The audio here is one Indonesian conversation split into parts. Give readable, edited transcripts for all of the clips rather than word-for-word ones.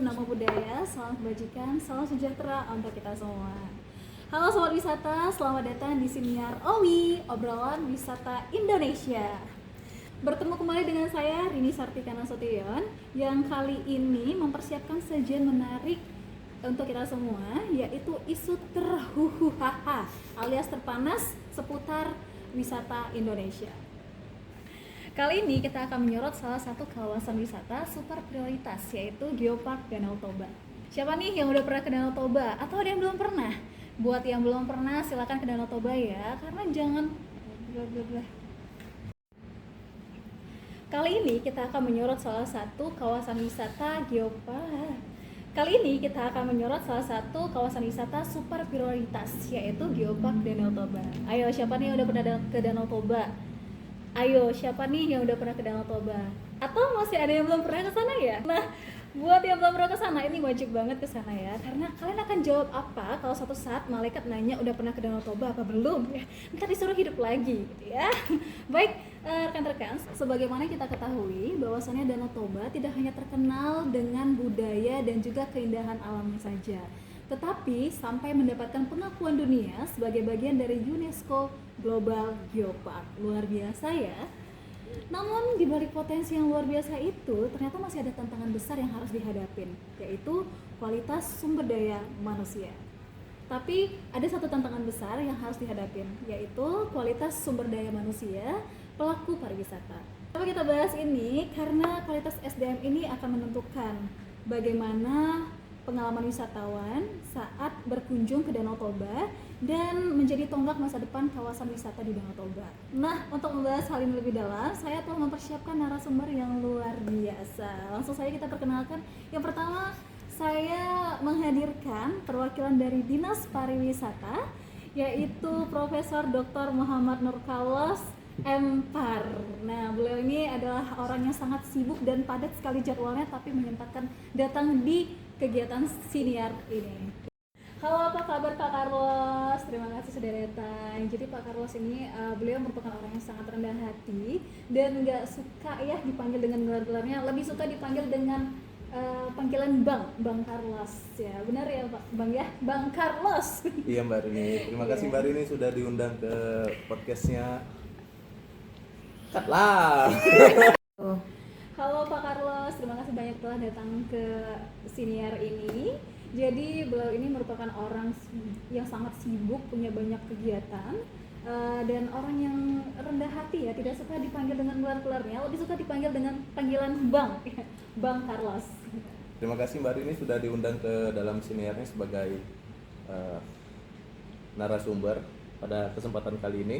nama budaya, salam kebajikan, salam sejahtera untuk kita semua. Halo Sobat Wisata, selamat datang di Siniar Owi, obrolan wisata Indonesia. Bertemu kembali dengan saya, Rini Sartika Nasution, yang kali ini mempersiapkan sajian menarik untuk kita semua, yaitu isu terhuhuhaha alias terpanas seputar wisata Indonesia. Kali ini kita akan menyorot salah satu kawasan wisata super prioritas, yaitu Geopark Danau Toba. Siapa nih yang udah pernah ke Danau Toba? Atau ada yang belum pernah? Buat yang belum pernah, silakan ke Danau Toba ya, karena jangan... Kali ini kita akan menyorot salah satu kawasan wisata Geopark. Kali ini kita akan menyorot salah satu kawasan wisata super prioritas, yaitu Geopark Danau Toba. Ayo, siapa nih yang udah pernah ke Danau Toba? Ayo, siapa nih yang udah pernah ke Danau Toba? Atau masih ada yang belum pernah ke sana ya? Nah, buat yang belum pernah ke sana, ini wajib banget ke sana ya. Karena kalian akan jawab apa kalau suatu saat malaikat nanya udah pernah ke Danau Toba apa belum? Ya, ntar disuruh hidup lagi gitu ya. Baik, rekan-rekan, sebagaimana kita ketahui bahwasannya Danau Toba tidak hanya terkenal dengan budaya dan juga keindahan alamnya saja, tetapi sampai mendapatkan pengakuan dunia sebagai bagian dari UNESCO Global Geopark. Luar biasa ya. Namun di balik potensi yang luar biasa itu, ternyata masih ada tantangan besar yang harus dihadapin, yaitu kualitas sumber daya manusia. Tapi ada satu tantangan besar yang harus dihadapin, yaitu kualitas sumber daya manusia pelaku pariwisata. Kenapa kita bahas ini? Karena kualitas SDM ini akan menentukan bagaimana pengalaman wisatawan saat berkunjung ke Danau Toba dan menjadi tonggak masa depan kawasan wisata di Danau Toba. Nah, untuk membahas hal ini lebih dalam, saya telah mempersiapkan narasumber yang luar biasa. Langsung saja kita perkenalkan. Yang pertama, saya menghadirkan perwakilan dari Dinas Pariwisata, yaitu Profesor Dr. Muhammad Nur Kawas Empar. Nah, beliau ini adalah orang yang sangat sibuk dan padat sekali jadwalnya, tapi menyempatkan datang di kegiatan siniar ini. Halo, apa kabar Pak Carlos? Terima kasih sudah datang. Jadi Pak Carlos ini beliau merupakan orang yang sangat rendah hati dan nggak suka ya dipanggil dengan gelar-gelarnya, lebih suka dipanggil dengan panggilan Bang Carlos ya. Benar ya Pak? Bang ya? Bang Carlos. Iya Mbak Rini, terima kasih Mbak Rini sudah diundang ke podcastnya. Cut lah. Halo Pak Carlos, terima kasih banyak telah datang ke siniar ini. Jadi beliau ini merupakan orang yang sangat sibuk, punya banyak kegiatan, dan orang yang rendah hati ya, tidak suka dipanggil dengan gelar-gelarnya, lebih suka dipanggil dengan panggilan Bang, Bang Carlos. Terima kasih Mbak Rini sudah diundang ke dalam siniarnya sebagai narasumber pada kesempatan kali ini.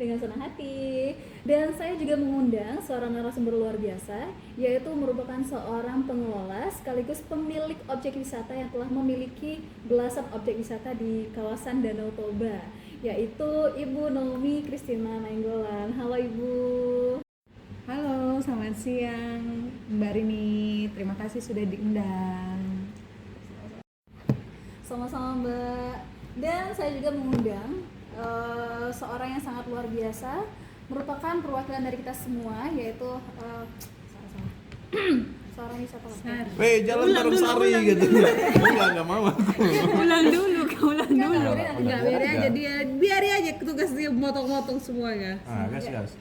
Dengan senang hati. Dan saya juga mengundang seorang narasumber luar biasa, yaitu merupakan seorang pengelola sekaligus pemilik objek wisata yang telah memiliki belasan objek wisata di kawasan Danau Toba, yaitu Ibu Naomi Christina Nainggolan. Halo Ibu. Halo, selamat siang Mbak Rini, terima kasih sudah diundang. Sama-sama Mbak. Dan saya juga mengundang seorang yang sangat luar biasa, merupakan perwakilan dari kita semua, yaitu seorang wisatawan. Jalan bareng Sari gitu. Enggak mau aku. Ulang dulu. Enggak, Biar aja tugas dia motong-motong semuanya. Gas.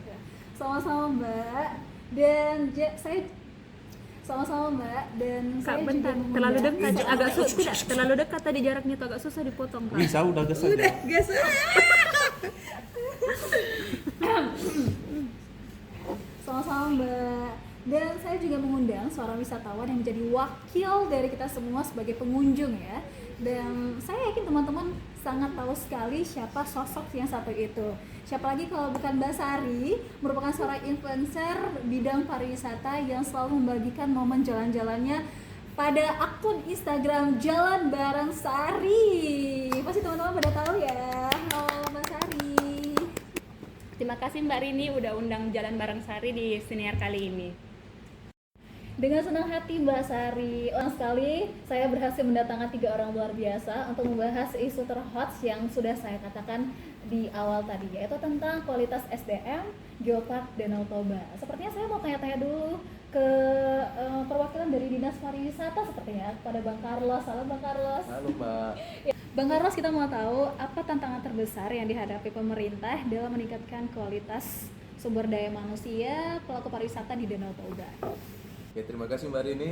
Sama-sama Mbak. Dan saya sama-sama Mbak, dan Kak, saya bentar, juga terlalu mengundang dekat, agak susah, tidak terlalu dekat tadi jaraknya tuh agak susah dipotong Kak. Bisa udah gas aja. Udah, gas. Sama-sama Mbak. Dan saya juga mengundang seorang wisatawan yang menjadi wakil dari kita semua sebagai pengunjung ya. Dan saya yakin teman-teman sangat tahu sekali siapa sosok yang satu itu. Siapa lagi kalau bukan Mbak Sari, merupakan seorang influencer bidang pariwisata yang selalu membagikan momen jalan-jalannya pada akun Instagram Jalan Bareng Sari. Pasti teman-teman pada tahu ya. Halo Mbak Sari. Terima kasih Mbak Rini udah undang Jalan Bareng Sari di siniar kali ini. Dengan senang hati Mbak Sari, sekali saya berhasil mendatangkan 3 orang luar biasa untuk membahas isu terhot yang sudah saya katakan di awal tadi, yaitu tentang kualitas SDM Geopark Danau Toba. Sepertinya saya mau tanya-tanya dulu ke perwakilan dari Dinas Pariwisata sepertinya pada Bang Carlos. Halo Bang Carlos. Halo Mbak. Bang Carlos, kita mau tahu apa tantangan terbesar yang dihadapi pemerintah dalam meningkatkan kualitas sumber daya manusia pelaku pariwisata di Danau Toba. Oke, terima kasih Mbak Rini.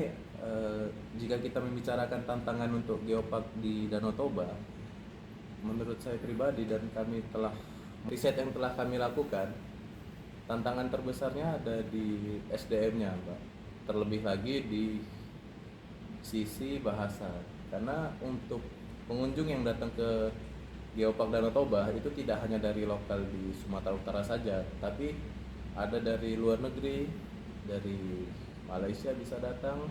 Jika kita membicarakan tantangan untuk geopark di Danau Toba, menurut saya pribadi dan kami telah riset yang telah kami lakukan, tantangan terbesarnya ada di SDM-nya, Mbak. Terlebih lagi di sisi bahasa. Karena untuk pengunjung yang datang ke Geopark Danau Toba itu tidak hanya dari lokal di Sumatera Utara saja, tapi ada dari luar negeri, dari Malaysia bisa datang,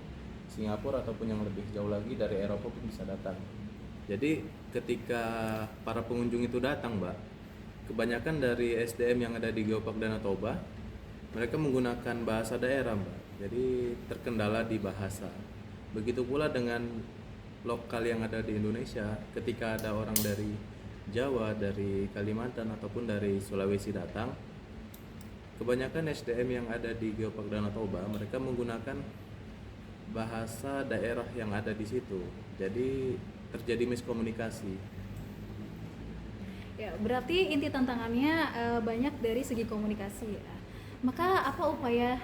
Singapura ataupun yang lebih jauh lagi dari Eropa pun bisa datang. Jadi ketika para pengunjung itu datang, Mbak, kebanyakan dari SDM yang ada di Geopark Danau Toba, mereka menggunakan bahasa daerah, Mbak. Jadi terkendala di bahasa. Begitu pula dengan lokal yang ada di Indonesia, ketika ada orang dari Jawa, dari Kalimantan ataupun dari Sulawesi datang, kebanyakan SDM yang ada di Geopark Danau Toba, mereka menggunakan bahasa daerah yang ada di situ. Jadi terjadi miskomunikasi. Ya, berarti inti tantangannya banyak dari segi komunikasi ya. Maka apa upaya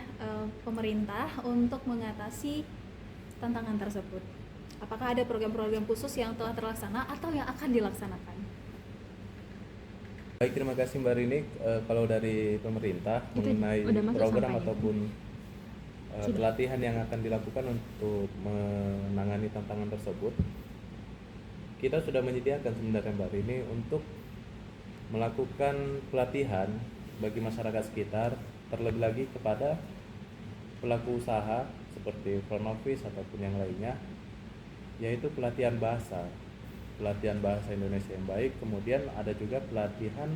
pemerintah untuk mengatasi tantangan tersebut? Apakah ada program-program khusus yang telah terlaksana atau yang akan dilaksanakan? Baik, terima kasih Mbak Rini. Kalau dari pemerintah Itu mengenai udah masuk program sampainya. ataupun pelatihan yang akan dilakukan untuk menangani tantangan tersebut, kita sudah menyediakan sebenarnya Mbak Rini untuk melakukan pelatihan bagi masyarakat sekitar, terlebih lagi kepada pelaku usaha seperti front office ataupun yang lainnya, yaitu pelatihan bahasa Indonesia yang baik. Kemudian ada juga pelatihan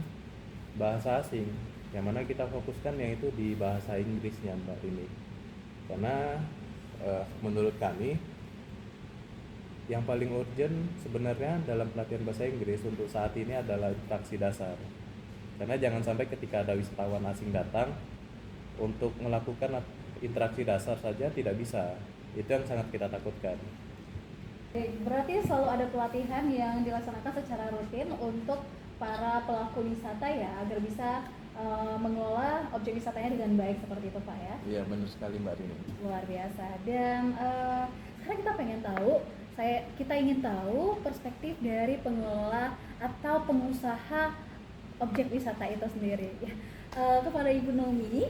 bahasa asing yang mana kita fokuskan yaitu di bahasa Inggrisnya Mbak Rini, karena menurut kami yang paling urgent sebenarnya dalam pelatihan bahasa Inggris untuk saat ini adalah interaksi dasar. Karena jangan sampai ketika ada wisatawan asing datang, untuk melakukan interaksi dasar saja tidak bisa. Itu yang sangat kita takutkan. Berarti selalu ada pelatihan yang dilaksanakan secara rutin untuk para pelaku wisata ya, agar bisa mengelola objek wisatanya dengan baik seperti itu Pak ya. Iya, benar sekali Mbak Rini. Luar biasa. Dan sekarang kita ingin tahu perspektif dari pengelola atau pengusaha objek wisata itu sendiri ya. Kepada Ibu Nomi.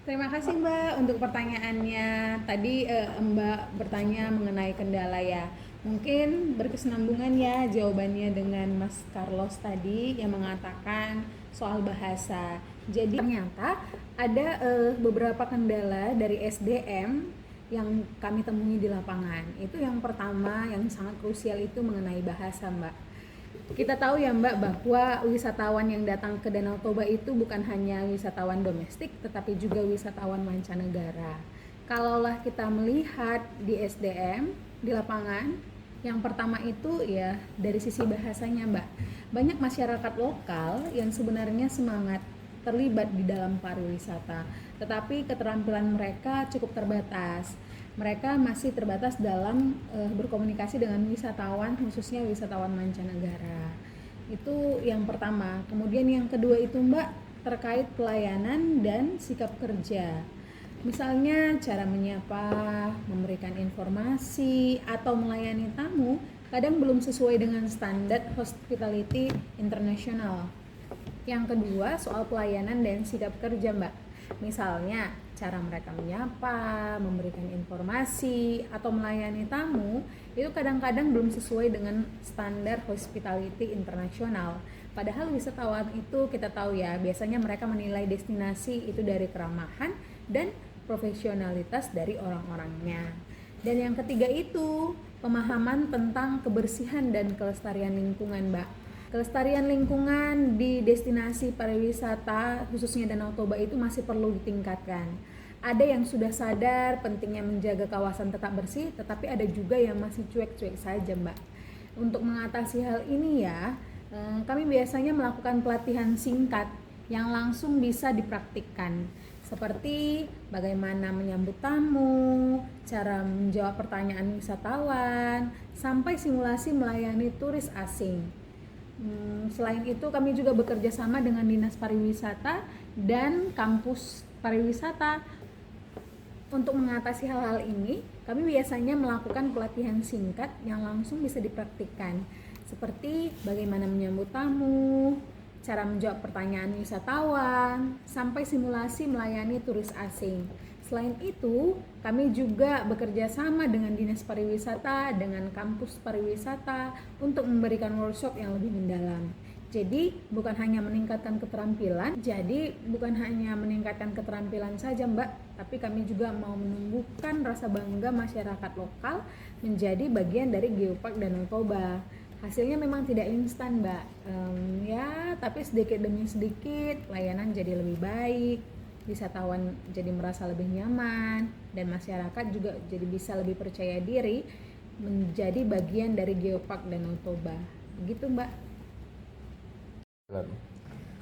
Terima kasih Mbak untuk pertanyaannya. Tadi Mbak bertanya mengenai kendala ya. Mungkin berkesinambungan ya jawabannya dengan Mas Carlos tadi yang mengatakan soal bahasa. Jadi ternyata ada beberapa kendala dari SDM yang kami temui di lapangan. Itu yang pertama yang sangat krusial itu mengenai bahasa Mbak. Kita tahu ya Mbak bahwa wisatawan yang datang ke Danau Toba itu bukan hanya wisatawan domestik tetapi juga wisatawan mancanegara. Kalaulah kita melihat di SDM di lapangan, yang pertama itu ya dari sisi bahasanya Mbak. Banyak masyarakat lokal yang sebenarnya semangat terlibat di dalam pariwisata, tetapi keterampilan mereka cukup terbatas. Mereka masih terbatas dalam berkomunikasi dengan wisatawan, khususnya wisatawan mancanegara. Itu yang pertama. Kemudian yang kedua itu Mbak, terkait pelayanan dan sikap kerja. Misalnya cara menyapa, memberikan informasi, atau melayani tamu kadang belum sesuai dengan standar hospitality internasional. Yang kedua soal pelayanan dan sikap kerja Mbak. Misalnya cara mereka menyapa, memberikan informasi, atau melayani tamu itu kadang-kadang belum sesuai dengan standar hospitality internasional. Padahal wisatawan itu kita tahu ya, biasanya mereka menilai destinasi itu dari keramahan dan profesionalitas dari orang-orangnya. Dan yang ketiga itu pemahaman tentang kebersihan dan kelestarian lingkungan Mbak. Kelestarian lingkungan di destinasi pariwisata khususnya Danau Toba itu masih perlu ditingkatkan. Ada yang sudah sadar pentingnya menjaga kawasan tetap bersih, tetapi ada juga yang masih cuek-cuek saja Mbak. Untuk mengatasi hal ini ya, kami biasanya melakukan pelatihan singkat yang langsung bisa dipraktikkan. seperti bagaimana menyambut tamu, cara menjawab pertanyaan wisatawan, sampai simulasi melayani turis asing. Selain itu kami juga bekerja sama dengan Dinas Pariwisata dan kampus pariwisata. Untuk mengatasi hal-hal ini, kami biasanya melakukan pelatihan singkat yang langsung bisa dipraktikkan, seperti bagaimana menyambut tamu, cara menjawab pertanyaan wisatawan, sampai simulasi melayani turis asing. Selain itu, kami juga bekerja sama dengan Dinas Pariwisata, dengan kampus pariwisata untuk memberikan workshop yang lebih mendalam. Jadi, bukan hanya meningkatkan keterampilan saja, Mbak, tapi kami juga mau menumbuhkan rasa bangga masyarakat lokal menjadi bagian dari Geopark Danau Toba. Hasilnya memang tidak instan, Mbak, tapi sedikit demi sedikit layanan jadi lebih baik, wisatawan jadi merasa lebih nyaman, dan masyarakat juga jadi bisa lebih percaya diri menjadi bagian dari Geopark Danau Toba. Begitu, Mbak.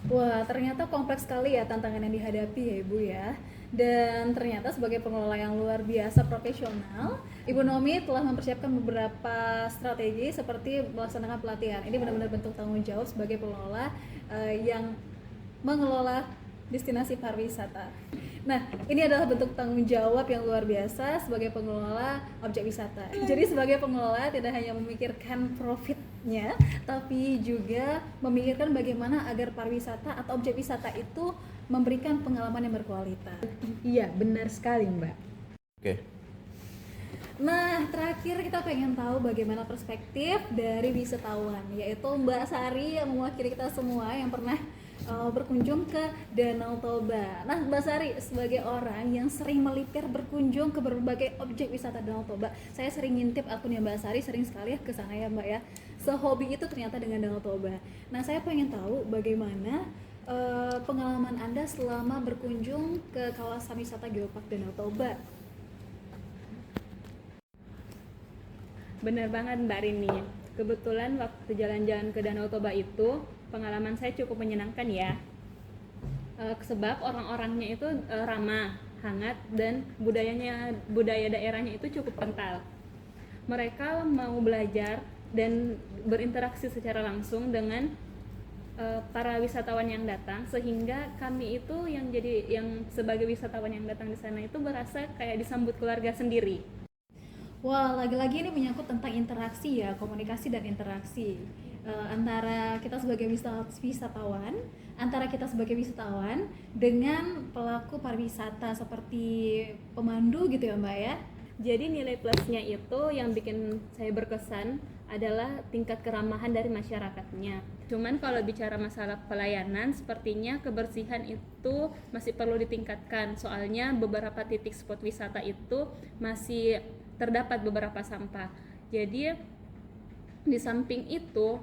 Wah, ternyata kompleks sekali ya tantangan yang dihadapi ya Ibu ya. Dan ternyata sebagai pengelola yang luar biasa profesional, Ibu Nomi telah mempersiapkan beberapa strategi seperti melaksanakan pelatihan. Ini benar-benar bentuk tanggung jawab sebagai pengelola yang mengelola destinasi pariwisata. Nah, ini adalah bentuk tanggung jawab yang luar biasa sebagai pengelola objek wisata. Jadi sebagai pengelola tidak hanya memikirkan profitnya, tapi juga memikirkan bagaimana agar pariwisata atau objek wisata itu memberikan pengalaman yang berkualitas. Iya, benar sekali, Mbak. Oke. Nah, terakhir kita pengen tahu bagaimana perspektif dari wisatawan, yaitu Mbak Sari yang mewakili kita semua yang pernah berkunjung ke Danau Toba. Nah, Mbak Sari sebagai orang yang sering melipir berkunjung ke berbagai objek wisata Danau Toba, saya sering ngintip akunnya Mbak Sari, sering sekali ya ke sana ya Mbak ya. Sehobi itu ternyata dengan Danau Toba. Nah, saya pengen tahu bagaimana pengalaman Anda selama berkunjung ke kawasan wisata Geopark Danau Toba. Bener banget Mbak Rini. Kebetulan waktu jalan-jalan ke Danau Toba itu pengalaman saya cukup menyenangkan ya. Sebab orang-orangnya itu ramah, hangat, dan budaya daerahnya itu cukup kental. Mereka mau belajar dan berinteraksi secara langsung dengan para wisatawan yang datang, sehingga kami itu yang sebagai wisatawan yang datang di sana itu berasa kayak disambut keluarga sendiri. Wah, lagi-lagi ini menyangkut tentang interaksi ya, komunikasi dan interaksi antara kita sebagai wisatawan, dengan pelaku pariwisata seperti pemandu gitu ya Mbak ya. Jadi nilai plusnya itu yang bikin saya berkesan adalah tingkat keramahan dari masyarakatnya. Cuman kalau bicara masalah pelayanan, sepertinya kebersihan itu masih perlu ditingkatkan. Soalnya beberapa titik spot wisata itu masih terdapat beberapa sampah. Jadi di samping itu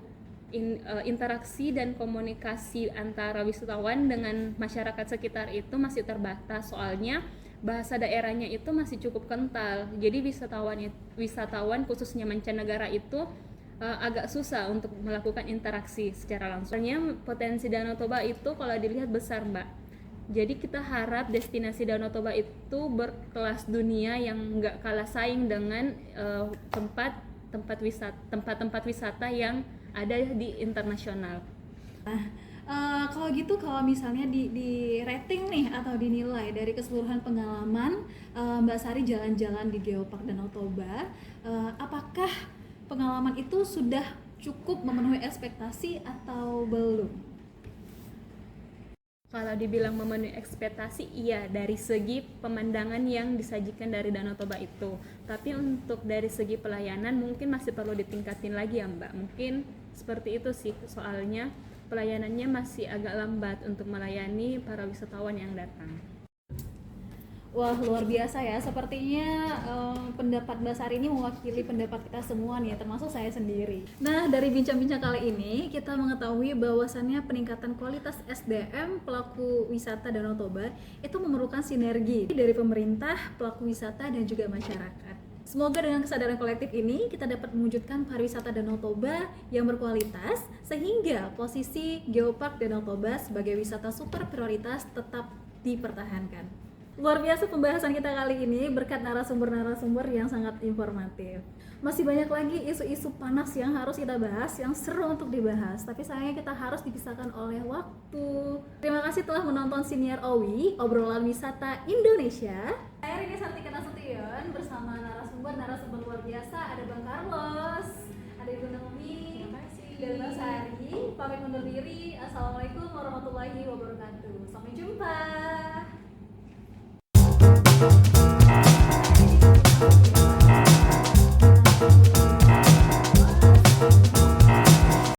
interaksi dan komunikasi antara wisatawan dengan masyarakat sekitar itu masih terbatas. Soalnya bahasa daerahnya itu masih cukup kental. Jadi wisatawan khususnya mancanegara itu agak susah untuk melakukan interaksi secara langsung. Soalnya potensi Danau Toba itu kalau dilihat besar, Mbak. Jadi kita harap destinasi Danau Toba itu berkelas dunia yang nggak kalah saing dengan tempat-tempat wisata yang ada di internasional. Kalau gitu, kalau misalnya di rating nih atau dinilai dari keseluruhan pengalaman Mbak Sari jalan-jalan di Geopark Danau Toba, apakah pengalaman itu sudah cukup memenuhi ekspektasi atau belum? Kalau dibilang memenuhi ekspektasi, iya, dari segi pemandangan yang disajikan dari Danau Toba itu. Tapi untuk dari segi pelayanan mungkin masih perlu ditingkatin lagi ya Mbak. Mungkin seperti itu sih, soalnya pelayanannya masih agak lambat untuk melayani para wisatawan yang datang. Wah, luar biasa ya. Sepertinya pendapat Mbak Sari ini mewakili pendapat kita semua nih, termasuk saya sendiri. Nah, dari bincang-bincang kali ini kita mengetahui bahwasannya peningkatan kualitas SDM pelaku wisata Danau Toba itu memerlukan sinergi dari pemerintah, pelaku wisata, dan juga masyarakat. Semoga dengan kesadaran kolektif ini kita dapat mewujudkan pariwisata Danau Toba yang berkualitas, sehingga posisi Geopark Danau Toba sebagai wisata super prioritas tetap dipertahankan. Luar biasa pembahasan kita kali ini berkat narasumber-narasumber yang sangat informatif. Masih banyak lagi isu-isu panas yang harus kita bahas, yang seru untuk dibahas, tapi sayangnya kita harus dipisahkan oleh waktu. Terima kasih telah menonton Siniar Owi, obrolan wisata Indonesia. Saya Rini Sartika Nasution bersama narasumber luar biasa, ada Bang Carlos, ada Ibu Naomi, dan Mbak Sari. Pamit undur diri. Assalamualaikum warahmatullahi wabarakatuh.